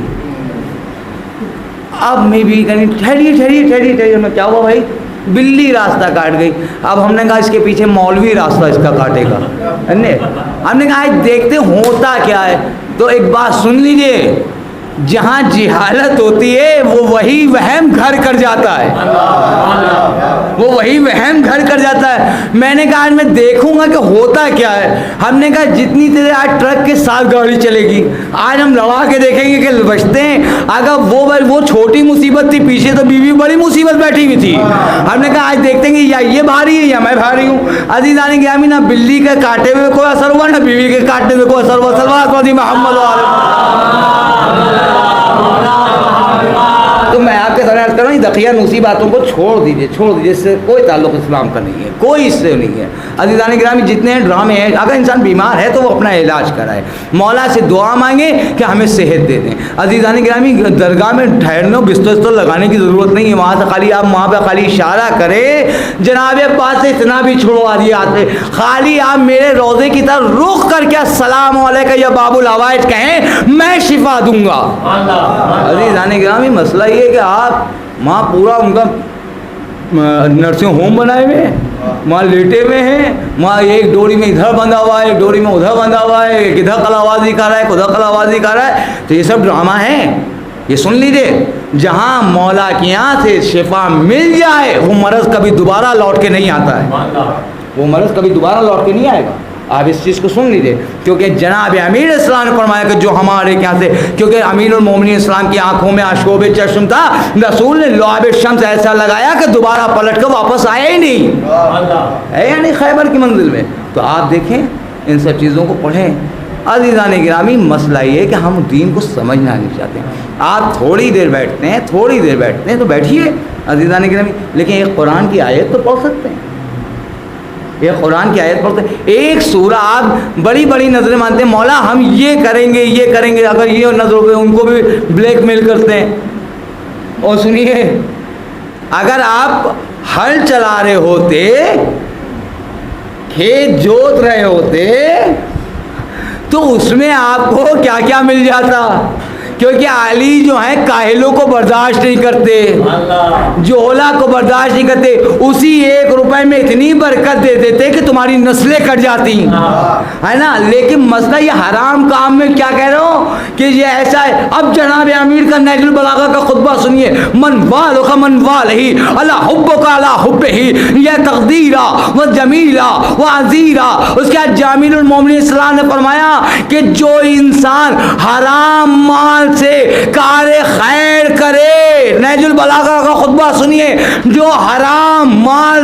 اب میں بھی ٹھہری میں کیا ہوا بھائی؟ بلی راستہ کاٹ گئی. اب ہم نے کہا اس کے پیچھے مولوی راستہ اس کا کاٹے گا. ہم نے کہا دیکھتے ہوتا کیا ہے. تو ایک بات سن لیجیے، جہاں جہالت ہوتی ہے وہ وہی وہم گھر کر جاتا ہے. وہ وہی وہم گھر کر جاتا ہے. میں نے کہا آج میں دیکھوں گا کہ ہوتا کیا ہے. ہم نے کہا جتنی تیرے آج ٹرک کے ساتھ گاڑی چلے گی، آج ہم لڑا کے دیکھیں گے کہ بچتے ہیں. اگر وہ چھوٹی مصیبت تھی، پیچھے تو بیوی بڑی مصیبت بیٹھی ہوئی تھی. ہم نے کہا آج دیکھتے ہیں یا یہ بھاری ہے یا میں بھاری ہوں. عزیزان گرامی، نہ بلی کے کاٹے ہوئے کوئی اثر ہوا، نہ بیوی کے کاٹنے میں کوئی اثر ہوا. صلی محمد تو میں آپ کے سامنے عرض کر رہا ہوں دقیہ نوسی باتوں کو چھوڑ دیجئے. اس سے کوئی تعلق اسلام کا نہیں ہے، کوئی اس سے نہیں ہے. عزیزان گرامی، جتنے ڈرامے ہیں، اگر انسان بیمار ہے تو وہ اپنا علاج کرائے، مولا سے دعا مانگے کہ ہمیں صحت دے دیں. عزیزان گرامی، درگاہ میں ٹھہرنے بستر لگانے کی ضرورت نہیں ہے. وہاں سے خالی آپ وہاں پہ خالی اشارہ کرے، جناب پاس سے اتنا بھی چھوڑوا دیا آتے، خالی آپ میرے روزے کی طرف رخ کر کے السلام علیکم یا باب العوائد کہیں، میں شفا دوں گا. عزیزان گرامی، مسئلہ یہ کہ آپ وہاں پورا ان کا نرسنگ ہوم بنائے ہوئے ہیں، وہاں لیٹے ہوئے ہیں، وہاں ایک ڈوری میں ادھر بندھا ہوا ہے، ایک ڈوری میں ادھر بندھا ہوا ہے، ایک ادھر کلاوازی کر رہا ہے، ادھر کلاوازی کر رہا ہے. تو یہ سب ڈرامہ ہے. یہ سن لیجیے، جہاں مولا کی یہاں سے شفا مل جائے وہ مرض کبھی دوبارہ لوٹ کے نہیں آتا ہے. وہ مرض کبھی دوبارہ لوٹ کے نہیں آئے گا. آپ اس چیز کو سن لیجیے، کیونکہ جناب امیر اسلام نے فرمایا کہ جو ہمارے یہاں سے، کیونکہ امیر المومنین اسلام کی آنکھوں میں آشوب چشم تھا، رسول نے لعاب شمس ایسا لگایا کہ دوبارہ پلٹ کر واپس آیا ہی نہیں ہے، یعنی خیبر کی منزل میں. تو آپ دیکھیں، ان سب چیزوں کو پڑھیں. عزیزان گرامی، مسئلہ یہ ہے کہ ہم دین کو سمجھنا نہیں چاہتے. آپ تھوڑی دیر بیٹھتے ہیں تو بیٹھیے عزیزان گرامی، لیکن ایک قرآن کی آیت تو پڑھ سکتے ہیں. یہ قرآن کی آیت پڑھتے ہیں، ایک سورہ. آپ بڑی بڑی نظریں مانتے ہیں، مولا ہم یہ کریں گے، اگر یہ نظروں پہ ان کو بھی بلیک میل کرتے ہیں. اور سنیے، اگر آپ ہل چلا رہے ہوتے, کھیت جوت رہے ہوتے, تو اس میں آپ کو کیا کیا مل جاتا. کیونکہ علی جو ہیں کاہلوں کو برداشت نہیں کرتے, جوہلا کو برداشت نہیں کرتے. اسی 1 روپے میں اتنی برکت دے دیتے کہ تمہاری نسلیں کٹ جاتی, ہے نا. لیکن مسئلہ یہ حرام کام میں کیا کہہ رہے ہو کہ یہ ایسا ہے. اب جناب امیر کا نہج البلاغہ کا خطبہ سنیے. من والک من والہ الا حبک الا حبہ یہ تقدیرا و جمیلا و عزیرا. اس کے بعد جامع المومنین السلام نے فرمایا کہ جو انسان حرام مال سے کار خیر کرے, نہج البلاغہ کا خطبہ سنیے, جو حرام مال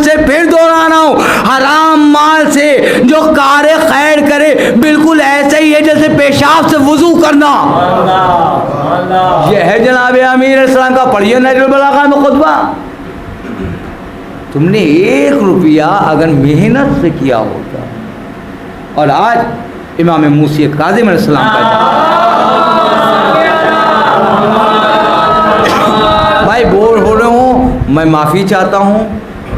سے پھر دوہرانا ہو, حرام مال سے جو کار خیر کرے, بالکل ایسا ہی ہے جیسے پیشاب سے وضو کرنا. یہ ہے جناب امیر علیہ السلام کا. پڑھیے نہج البلاغہ میں خطبہ. تم نے 1 روپیہ اگر محنت سے کیا ہوتا, اور آج امام موسی کاظم علیہ السلام بھائی بور ہو رہے ہوں, میں معافی چاہتا ہوں.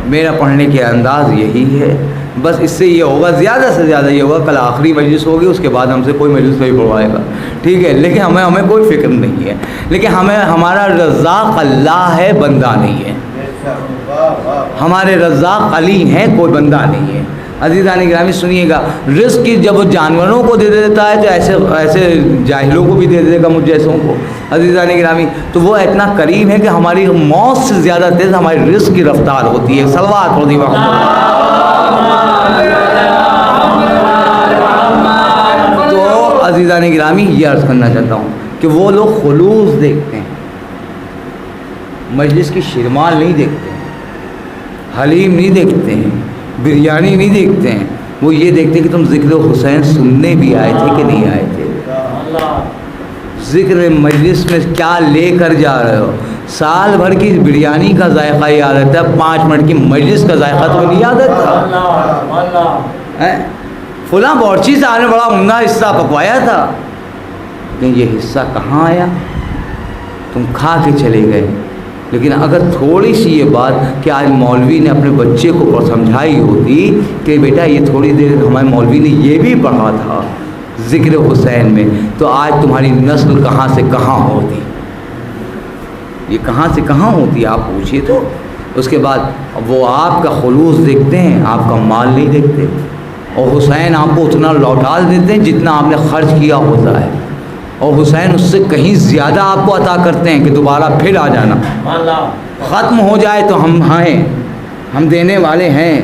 میرا پڑھنے کے انداز یہی ہے. بس اس سے یہ ہوگا, زیادہ سے زیادہ یہ ہوگا, کل آخری مجلس ہوگی, اس کے بعد ہم سے کوئی مجلس نہیں پڑھوائے گا, ٹھیک ہے. لیکن ہمیں کوئی فکر نہیں ہے. لیکن ہمارا رزاق اللہ ہے, بندہ نہیں ہے. ہمارے رزاق علی ہیں, کوئی بندہ نہیں ہے. عزیزان گرامی سنیے گا, رزق کی جب وہ جانوروں کو دے دیتا ہے تو ایسے جاہلوں کو بھی دے دے گا, مجھ جیسوں کو. عزیزان گرامی تو وہ اتنا کریم ہے کہ ہماری موت سے زیادہ تیز ہماری رزق کی رفتار ہوتی ہے. صلوات ہوتی وقت. تو عزیزان گرامی یہ عرض کرنا چاہتا ہوں کہ وہ لوگ خلوص دیکھتے ہیں, مجلس کی شرمال نہیں دیکھتے ہیں, حلیم نہیں دیکھتے ہیں, بریانی نہیں دیکھتے ہیں. وہ یہ دیکھتے ہیں کہ تم ذکر حسین سننے بھی آئے تھے کہ نہیں آئے تھے, ذکر مجلس میں کیا لے کر جا رہے ہو. سال بھر کی بریانی کا ذائقہ یاد رہتا ہے, 5 منٹ کی مجلس کا ذائقہ تمہیں نہیں یاد رہتا. فلاں بورچی صاحب نے بڑا عمدہ حصہ پکوایا تھا, لیکن یہ حصہ کہاں آیا, تم کھا کے چلے گئے. لیکن اگر تھوڑی سی یہ بات کہ آج مولوی نے اپنے بچے کو سمجھائی ہوتی کہ بیٹا یہ تھوڑی دیر ہمارے مولوی نے یہ بھی پڑھا تھا ذکر حسین میں, تو آج تمہاری نسل کہاں سے کہاں ہوتی, یہ کہاں سے کہاں ہوتی آپ پوچھیے. تو اس کے بعد وہ آپ کا خلوص دیکھتے ہیں, آپ کا مال نہیں دیکھتے. اور حسین آپ کو اتنا لوٹا دیتے ہیں جتنا آپ نے خرچ کیا ہوتا ہے, اور حسین اس سے کہیں زیادہ آپ کو عطا کرتے ہیں کہ دوبارہ پھر آ جانا. ختم ہو جائے تو ہم ہیں, ہم دینے والے ہیں.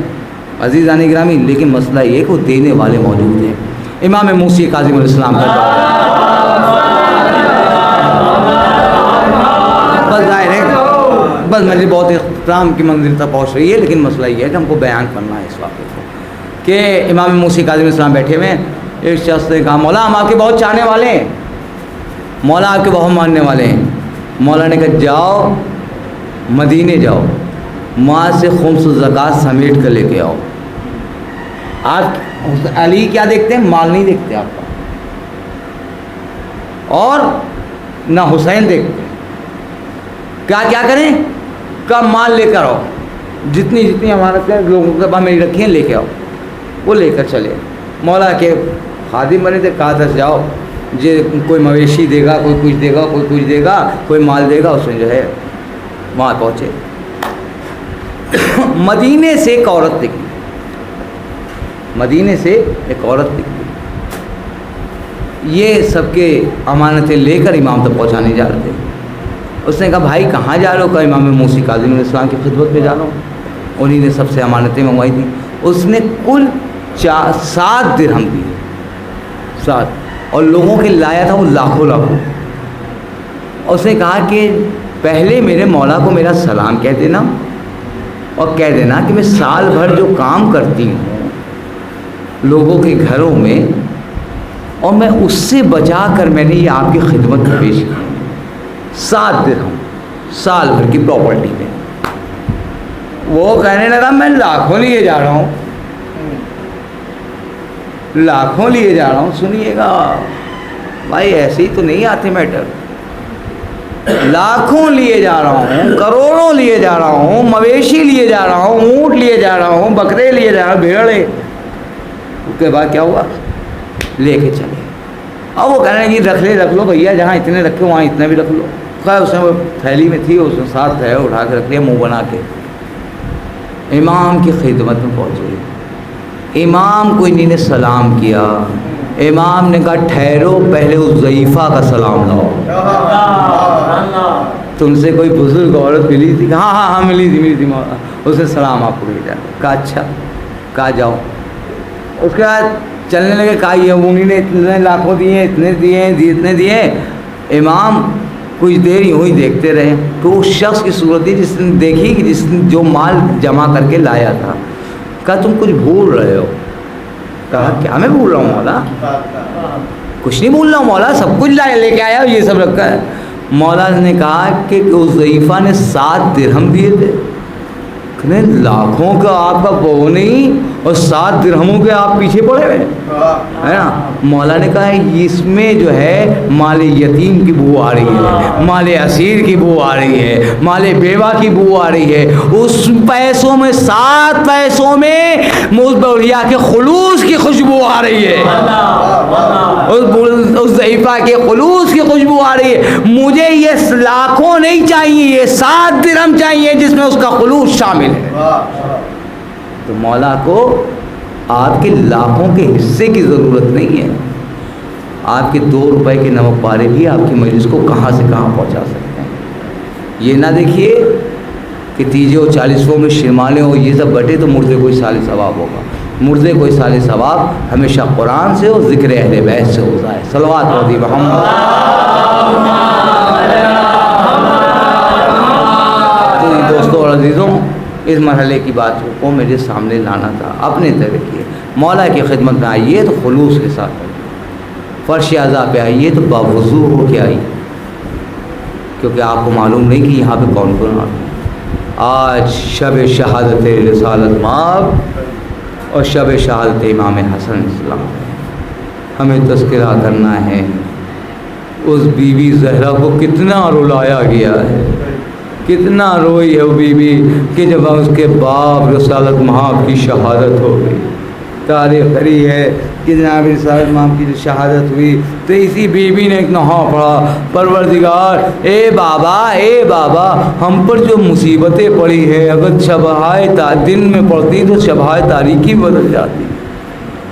عزیزان گرامی لیکن مسئلہ یہ کہ وہ دینے والے موجود ہیں. امام موسی کاظم علیہ السلام کا بس ظاہر ہے, بس مجھے بہت اختتام کی منزل تک پہنچ رہی ہے, لیکن مسئلہ یہ ہے کہ ہم کو بیان کرنا ہے اس واقعے کو کہ امام موسی کاظم علیہ السلام بیٹھے ہوئے ہیں. ایک شخص نے کہا مولا ہم آپ کے بہت چاہنے والے ہیں, مولا آپ کے بہت ماننے والے ہیں. مولا نے کہا جاؤ مدینے جاؤ, وہاں سے خمس و زکوٰۃ سمیٹ کر لے کے آؤ. آپ علی کیا دیکھتے ہیں, مال نہیں دیکھتے آپ کا, اور نہ حسین دیکھتے. کیا کریں, کب مال لے کر آؤ, جتنی ہمارے لوگوں کے پاس میری رکھی ہیں لے کے آؤ. وہ لے کر چلے. مولا کے خادم بنے تھے, کہا تھا جاؤ جی کوئی مویشی دے گا, کوئی کچھ دے گا, کوئی کچھ دے گا, کوئی مال دے گا. اس میں جو ہے وہاں پہنچے. مدینے سے ایک عورت نکلی, مدینے سے ایک عورت نکلی. یہ سب کے امانتیں لے کر امام تک پہنچانے جا رہے تھے. اس نے کہا بھائی کہاں جا رہے ہو؟ کہا امام موسی کاظم علیہ السلام کی خدمت پہ جا رہا ہوں. انہی نے سب سے امانتیں منگوائی تھیں. اس نے کل 7 درہم دی, 7, اور لوگوں کے لایا تھا وہ لاکھوں. اس نے کہا کہ پہلے میرے مولا کو میرا سلام کہہ دینا, اور کہہ دینا کہ میں سال بھر جو کام کرتی ہوں لوگوں کے گھروں میں, اور میں اس سے بچا کر میں نے یہ آپ کی خدمت میں پیش کی. 7 درہم سال بھر کی پراپرٹی میں. وہ کہنے لگا میں لاکھوں لیے جا رہا ہوں, لاکھوں لیے جا رہا ہوں. سنیے گا بھائی ایسے ہی تو نہیں آتے میٹر. لاکھوں لیے جا رہا ہوں، کروڑوں لیے جا رہا ہوں، مویشی لیے جا رہا ہوں، اونٹ لیے جا رہا ہوں، بکرے لیے جا رہا ہوں، بھیڑے. اس کے بعد کیا ہوا؟ لے کے چلے. اب وہ کہہ رہے ہیں جی رکھ لو بھیا، جہاں اتنے رکھے وہاں اتنے بھی رکھ لو. خیر اس نے وہ تھیلی میں تھی، اس نے ساتھ ہے اٹھا کے رکھ لیا، منہ بنا کے امام کی خدمت میں پہنچے. امام کو انہیں نے سلام کیا. امام نے کہا ٹھہرو، پہلے اس ضعیفہ کا سلام لاؤ. تم سے کوئی بزرگ عورت ملی تھی؟ ہاں ملی تھی مولا. اس نے سلام آپ کو بھیجا. کہا اچھا. کہا جاؤ. اس کے بعد چلنے لگے. کہا یہ انہیں نے اتنے لاکھوں دیے، اتنے دیے. امام کچھ دیر یوں ہی دیکھتے رہے. تو اس شخص کی صورت تھی جس نے دیکھی کہ جس نے جو مال جمع کر کے لایا تھا. کہا تم کچھ بھول رہے ہو. کہا کیا میں بھول رہا ہوں مولا؟ کچھ نہیں بھول رہا ہوں مولا، سب کچھ لے کے آیا، یہ سب رکھا ہے. مولا نے کہا کہ اس ضعیفہ نے 7 درہم دیے تھے. لاکھوں کا آپ کا وہ نہیں اور 7 درہموں کے آپ پیچھے پڑے ہوئے ہے نا. مولا نے کہا اس میں جو ہے مال یتیم کی بو آ رہی ہے، مال اسیر کی بو آ رہی ہے، مال بیوہ کی بو آ رہی ہے. اس پیسوں میں 7 پیسوں میں بڑھیا کے خلوص کی خوشبو آ رہی ہے، اس ضعیفہ کے خلوص کی خوشبو آ رہی ہے. مجھے یہ لاکھوں نہیں چاہیے، یہ 7 درہم چاہیے جس میں اس کا خلوص شامل ہے. تو مولا کو آپ کے لاکھوں کے حصے کی ضرورت نہیں ہے. آپ کے 2 روپے کے نمک پارے بھی آپ کی مجلس کو کہاں سے کہاں پہنچا سکتے ہیں. یہ نہ دیکھیے کہ تیجے و 40 میں شرمانے ہو یہ سب بٹے تو مردے کوئی سال ثواب ہوگا. مردے کوئی سال ثواب ہمیشہ قرآن سے اور ذکر اہل بیت سے ہوتا ہے. صلوات و محمد. تو دوستوں اور عزیزوں، اس مرحلے کی بات کو میرے سامنے لانا تھا. اپنے طریقے مولا کی خدمت میں آئیے تو خلوص کے ساتھ آئیے. فرش اعضاء پہ آئیے تو باوضو ہو کے آئیے، کیونکہ آپ کو معلوم نہیں کہ یہاں پہ کون کون آتے ہیں. آج شب شہادت رسالت مآب اور شب شہادت امام حسن علیہ السلام. ہمیں تذکرہ کرنا ہے اس بی بی زہرا کو کتنا رلایا گیا ہے، کتنا روئی ہے وہ بی بی کہ جب اس کے باپ رسالت مآب کی شہادت ہو گئی. تاریخ کری ہے کہ جناب رسالت مآب کی جو شہادت ہوئی تو اسی بی بی نے ایک نوحہ پڑھا، پروردگار اے بابا ہم پر جو مصیبتیں پڑی ہے اگر شبہائے دن میں پڑتی تو شبہائے تاریکی بدل جاتی.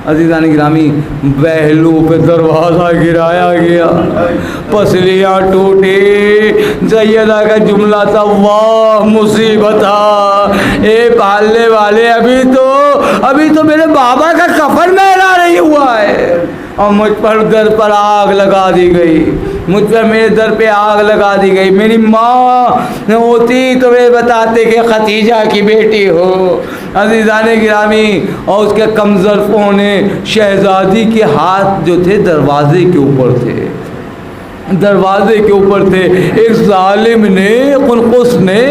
عزیزان گرامی، بہلو پہ دروازہ گرایا گیا، پسلیاں ٹوٹی. سیدہ کا جملہ تھا واہ مصیبت، اے پالنے والے ابھی تو میرے بابا کا کفن میرا نہیں ہوا ہے اور مجھ پر در پر آگ لگا دی گئی، مجھ پر میرے در پہ آگ لگا دی گئی. میری ماں ہوتی تو میں بتاتے کہ ختیجہ کی بیٹی ہو. عزیزان گرامی، اور اس کے کمزرفوں نے شہزادی کے ہاتھ جو تھے دروازے کے اوپر تھے، ایک ظالم نے قنقس نے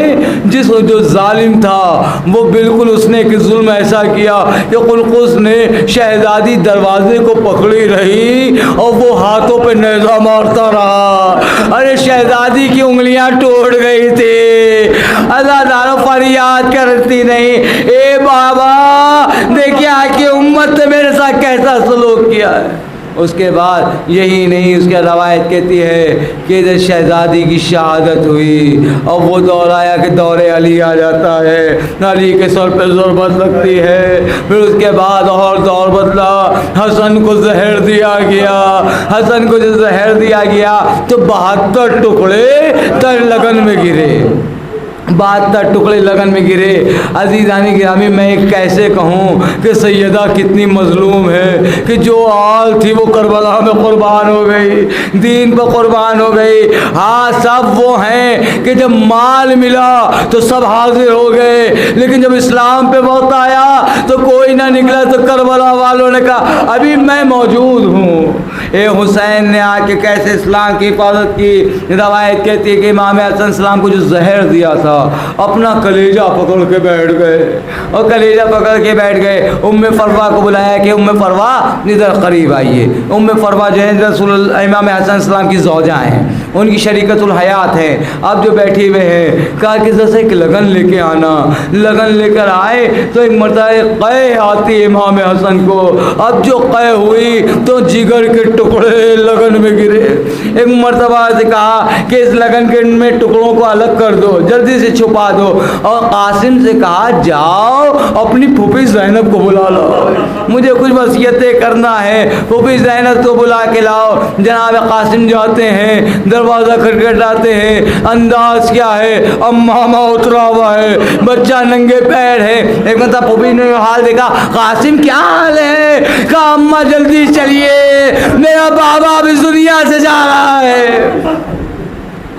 جو ظالم تھا وہ بالکل اس نے کہ ظلم ایسا کیا کہ قنقس نے شہزادی دروازے کو پکڑی رہی اور وہ ہاتھوں پہ نیزہ مارتا رہا. ارے شہزادی کی انگلیاں ٹوٹ گئی تھی. عزاداروں فریاد کرتی نہیں، اے بابا دیکھیے آج کی امت نے میرے ساتھ کیسا سلوک کیا ہے. اس کے بعد یہی نہیں، اس کے روایت کہتی ہے کہ جب شہزادی کی شہادت ہوئی اور وہ دور آیا کہ دور علی آ جاتا ہے، علی کے سر پہ ضربت لگتی ہے. پھر اس کے بعد اور دور بدلا، حسن کو زہر دیا گیا تو 72 ٹکڑے در لگن میں گرے. 72 ٹکڑے لگن میں گرے. عزیزان گرامی، میں کیسے کہوں کہ سیدہ کتنی مظلوم ہے کہ جو آل تھی وہ کربلا میں قربان ہو گئی، دین پر قربان ہو گئی. ہاں سب وہ ہیں کہ جب مال ملا تو سب حاضر ہو گئے، لیکن جب اسلام پہ وقت آیا تو کوئی نہ نکلا. تو کربلا والوں نے کہا ابھی میں موجود ہوں. اے حسین نے آ کے کیسے اسلام کی حفاظت کی. روایت کہتی ہے کہ امام حسن السلام کو جو زہر دیا تھا اپنا کلیجہ پکڑ کے بیٹھ گئے اور کلیجہ پکڑ کے بیٹھ گئے. ام فروا کو بلایا کہ ام فروا ادھر قریب آئیے. ام فروا جو ہے رسول امام حسن السلام کی زوجہ ہیں, ان کی شریکت الحیات ہے. اب جو بیٹھی ہوئے ہیں کہا کہ جیسے ایک لگن لے کے آنا. لگن لے کر آئے تو ایک مرتبہ قے آتی امام حسن کو. اب جو قے ہوئی تو جگر کے ٹکڑے لگن میں گرے. ایک مرتبہ سے کہا کہ اس لگن کے میں ٹکڑوں کو الگ کر دو, جلدی سے چھپا دو. اور قاسم سے کہا جاؤ اپنی پھوپھی زینب کو بلا لاؤ, مجھے کچھ وصیتیں کرنا ہے. پھوپھی زینب کو بلا کے لاؤ. جناب قاسم جاتے ہیں, دروازہ کھٹکھٹاتے ہیں. انداز کیا ہے, امامہ اترا ہوا ہے, بچہ ننگے پیر ہے. ایک مرتبہ پھوپھی نے حال دیکھا, قاسم کیا حال ہے؟ کہا اماں جلدی چلیے, میرا بابا بھی دنیا سے جا رہا ہے.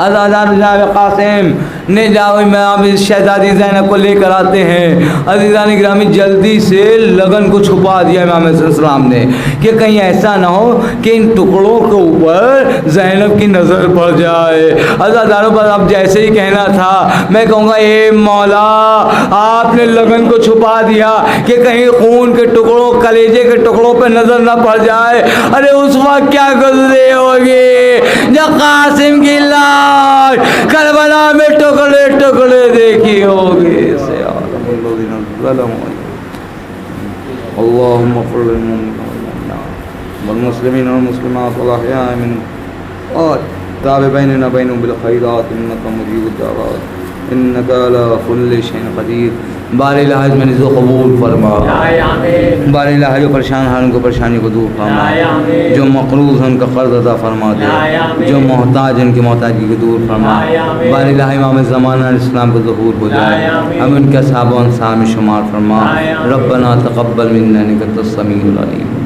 عزادار جناب قاسم نے جاؤ میں شہزادی زینب کو لے کر آتے ہیں. عزیزان گرامی جلدی سے لگن کو چھپا دیا امام حسن السلام نے کہ کہیں ایسا نہ ہو کہ ان ٹکڑوں کے اوپر زینب کی نظر پڑ جائے. عزاداروں پر اب جیسے ہی کہنا تھا میں کہوں گا اے مولا آپ نے لگن کو چھپا دیا کہ کہیں خون کے ٹکڑوں کلیجے کے ٹکڑوں پہ نظر نہ پڑ جائے. ارے اس وقت کیا گزرے ہوگی جب قاسم کی لاش کربلا میں ٹکڑے ٹکڑے دیکھی ہوگی. اللهم اغفر للمؤمنين والمسلمين والمسلمات والاحياء منهم تاب بيننا وبينهم بالخيرات انك مجيب الدعوات انك على كل شيء قدير. بار الہ میں نزو قبول فرما. بار الہ جو پریشان ہیں ان کو پریشانی کو دور فرما, جو مقروض ہیں ان کا قرض ادا فرما دے, جو محتاج ہیں ان کی محتاجی کو دور فرما. بار الہ امام زمانہ اسلام کو ظہور ہو جائے, ہم ان کے اصحاب و انصار میں شمار فرما. ربنا تقبل منا انک انت السمیع العلیم.